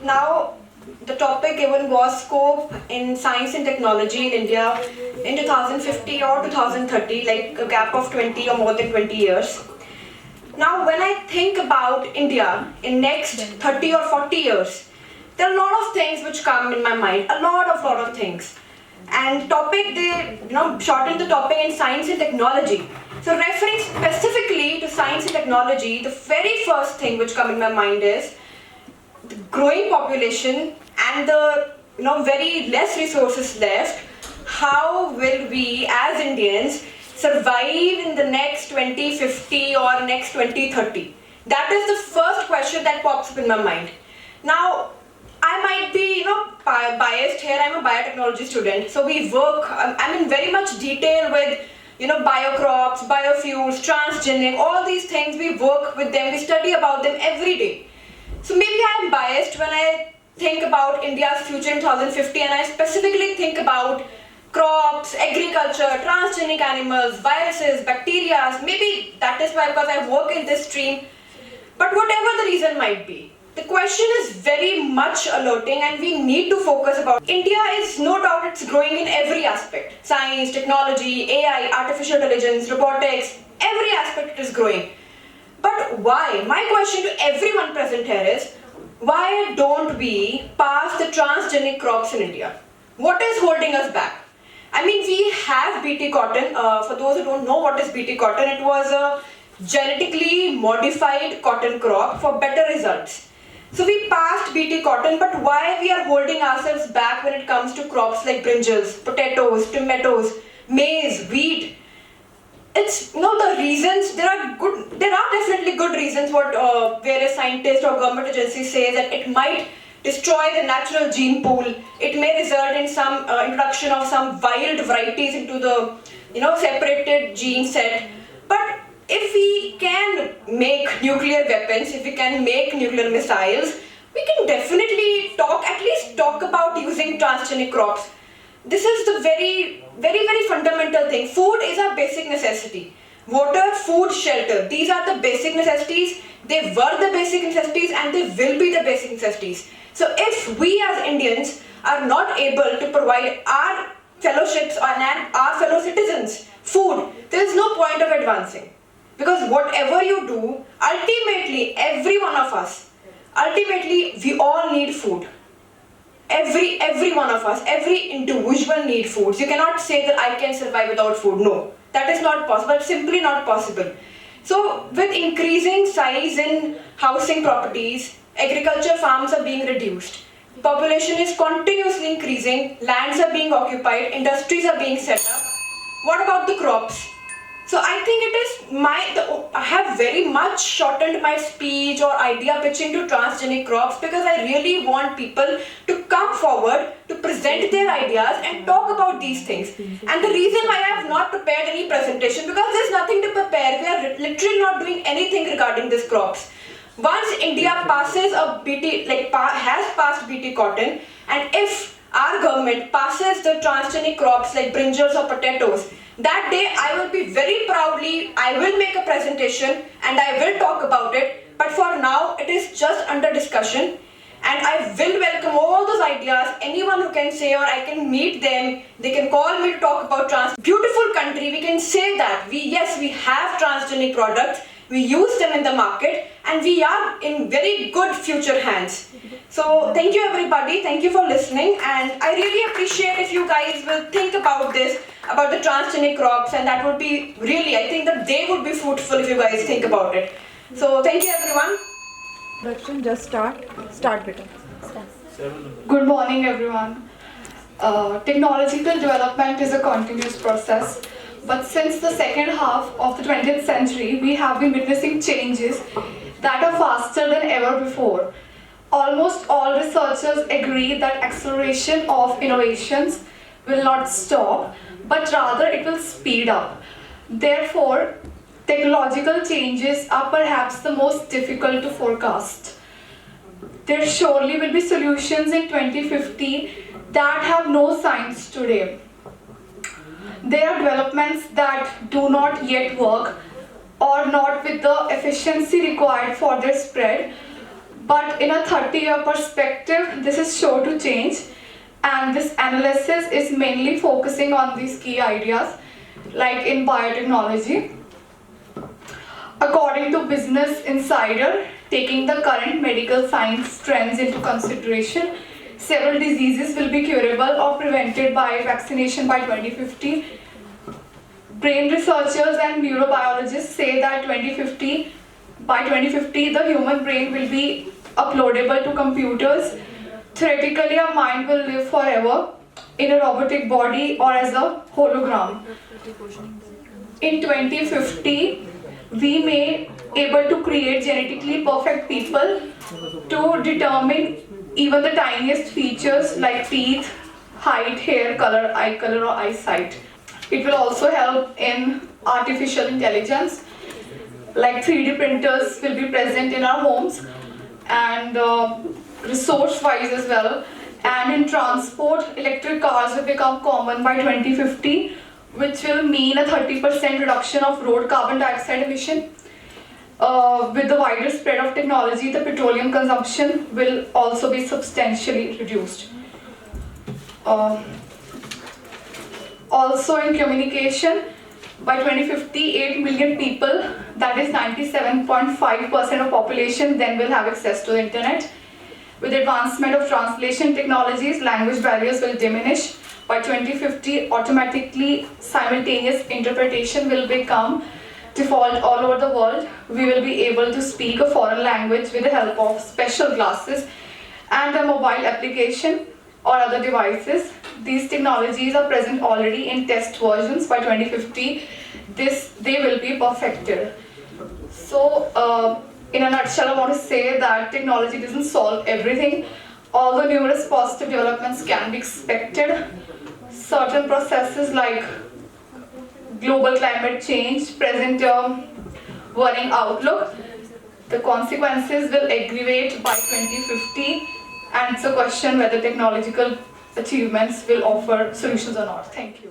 Now, the topic given was scope in science and technology in India in 2050 or 2030, like a gap of 20 or more than 20 years. Now, when I think about India in next 30 or 40 years, there are a lot of things which come in my mind, a lot of things. And topic, they shortened the topic in science and technology. So referring specifically to science and technology, the very first thing which come in my mind is the growing population and the very less resources left. How will we as Indians survive in the next 2050 or next 2030? That is the first question that pops up in my mind. Now, I might be biased here. I'm a biotechnology student, so we work. I'm in very much detail with biocrops, biofuels, transgenic, all these things. We work with them. We study about them every day. So maybe I'm biased when I think about India's future in 2050, and I specifically think about crops, agriculture, transgenic animals, viruses, bacteria. Maybe that is why, because I work in this stream. But whatever the reason might be, the question is very much alerting, and we need to focus about. India is no doubt it's growing in every aspect. Science, technology, AI, artificial intelligence, robotics, every aspect is growing. But why? My question to everyone present here is, why don't we pass the transgenic crops in India? What is holding us back? I mean, we have BT cotton. For those who don't know what is BT cotton, it was a genetically modified cotton crop for better results. So we passed BT cotton, but why we are holding ourselves back when it comes to crops like brinjals, potatoes, tomatoes, maize, wheat? It's the reasons. There are definitely good reasons what various scientists or government agencies say, that it might destroy the natural gene pool. It may result in some introduction of some wild varieties into the separated gene set. But if we can make nuclear weapons, if we can make nuclear missiles, we can definitely at least talk about using transgenic crops. This is the very fundamental thing. Food is our basic necessity. Water, food, shelter. These are the basic necessities. They were the basic necessities and they will be the basic necessities. So if we as Indians are not able to provide our fellowships and our fellow citizens food, there is no point of advancing. Because whatever you do, ultimately every one of us, we all need food. Every one of us, every individual needs food. You cannot say that I can survive without food. No, that is not possible. It's simply not possible. So with increasing size in housing properties, agriculture farms are being reduced. Population is continuously increasing, lands are being occupied, industries are being set up. What about the crops? So I think it is I have very much shortened my speech or idea pitching to transgenic crops, because I really want people to come forward to present their ideas and talk about these things. And the reason why I have not prepared any presentation, because there's nothing to prepare. We are literally not doing anything regarding these crops. Once India passes has passed BT cotton, and if our government passes the transgenic crops like brinjals or potatoes, that day I will be very proudly, I will make a presentation and I will talk about it. But for now, it is just under discussion, and I will welcome all those ideas. Anyone who can say, or I can meet them, they can call me to talk about beautiful country. We can say that we have transgenic products, we use them in the market, and we are in very good future hands. So thank you everybody, thank you for listening, and I really appreciate if you guys will think about this, about the transgenic crops, and that would be really, I think that they would be fruitful if you guys think about it. So thank you everyone. Production, just start better. Good morning everyone. Technological development is a continuous process, but since the second half of the 20th century, we have been witnessing changes that are faster than ever before. Almost all researchers agree that acceleration of innovations will not stop, but rather it will speed up. Therefore, technological changes are perhaps the most difficult to forecast. There surely will be solutions in 2050 that have no science today. There are developments that do not yet work or not with the efficiency required for their spread, But in a 30-year perspective, this is sure to change, and this analysis is mainly focusing on these key ideas, like in biotechnology. According to Business Insider, taking the current medical science trends into consideration, several diseases will be curable or prevented by vaccination by 2050. Brain researchers and neurobiologists say that by 2050, the human brain will be uploadable to computers. Theoretically, our mind will live forever in a robotic body or as a hologram. In 2050, we may able to create genetically perfect people to determine even the tiniest features like teeth, height, hair color, eye color, or eyesight. It will also help in artificial intelligence, like 3D printers will be present in our homes, and resource-wise as well. And in transport, electric cars will become common by 2050, which will mean a 30% reduction of road carbon dioxide emission. With the wider spread of technology, the petroleum consumption will also be substantially reduced. Also in communication, by 2050, 8 million people, that is 97.5% of population, then will have access to the internet. With advancement of translation technologies, language barriers will diminish. By 2050, automatically simultaneous interpretation will become default all over the world. We will be able to speak a foreign language with the help of special glasses and a mobile application or other devices. These technologies are present already in test versions. By 2050, they will be perfected. So, in a nutshell, I want to say that technology doesn't solve everything. Although numerous positive developments can be expected, certain processes like global climate change present a worrying outlook. The consequences will aggravate by 2050, and it's a question whether technological achievements will offer solutions or not. Thank you.